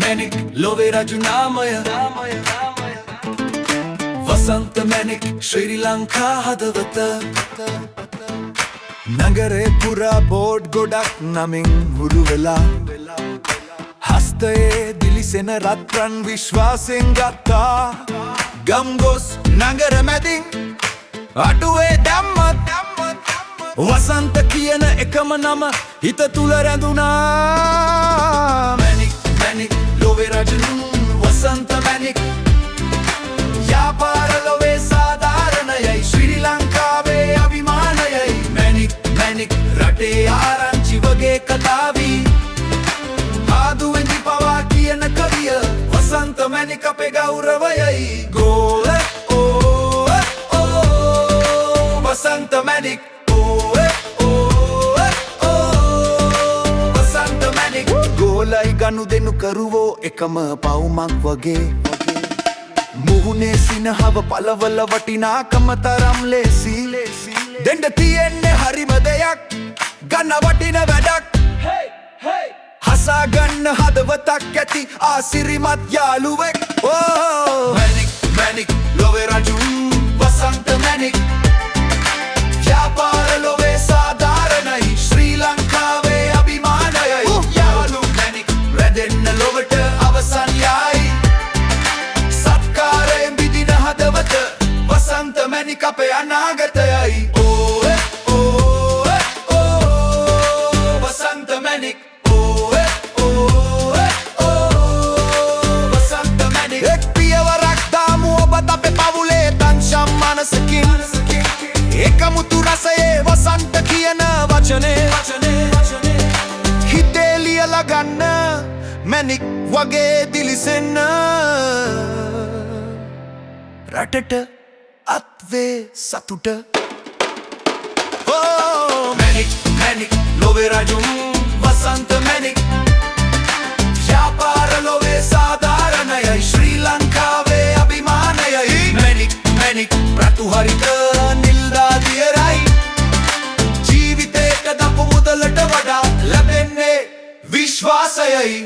manic Lowe Raju नामय वसंत manic Sri Lanka हदवत नगरे पुरा board गोडක් නමින් හුරු වෙලා හස්තයේ දිලිසෙන රත්රන් විශ්වාසෙන් ගත්තා ගම්ගොස් නගර මැදින් අඩුවේ දැම්මත් වසන්ත කියන එකම නම හිත තුල රැඳුනා मैनिक लोवे राजू वसंत मैनिक व्यापार लोवे साधारणයයි ශ්‍රී ලංකාවේ අභිමානයයි मैनिक රටේ ආරංචි වගේ කතාවි ආදුවෙන්දි පවා කියන කවිය වසන්ත मैनिक අපේ ගෞරවයයි ගෝල वसंत मैनिक ගෝලයි ගනුදෙනු කරුවෝ එකම පවුමක් වගේ මුහුණේ සිනහව පළවල වටිනාකම තරම් ලේසි දෙන්න තියෙන්නේ හරිම දෙයක් ගන්න වටින වැඩක් හසා ගන්න හදවතක් ඇති ආසිරිමත් යාළුවෙක් मैनिक लोवे राजू वसंत मैनिक व्यापार लोवे साधारणයි ශ්‍රී ලංකාවේ අභිමානයයි යාළු मैनिक රැඳෙන්න ලොවට අවසන් යයි සත්කාරයෙන් බිදින හදවත වසන්ත मैनिक අපේ අනාගතයයි वसंत मैनिक वसंत मैनिक එක් පියවරක් දාමු ඔබත් අපේ පවුලේ තංශම් මනසකින් එකමුතු රසයේ වසන්ත කියන වචනේ හිතේ ලියලා ගන්න मैनिक වගේ දිලිසෙන්න රටට අත්වේ සතුට मैनिक लोवे राजू वसंत मैनिक व्यापार लोवे साधारणයයි ශ්‍රී ලංකාවේ අභිමානයයි मैनिक රතු හරිත නිල්දා දියරයි ජීවිතේට දපු මුදලට වඩා ලැබෙන්නේ විශ්වාසයයි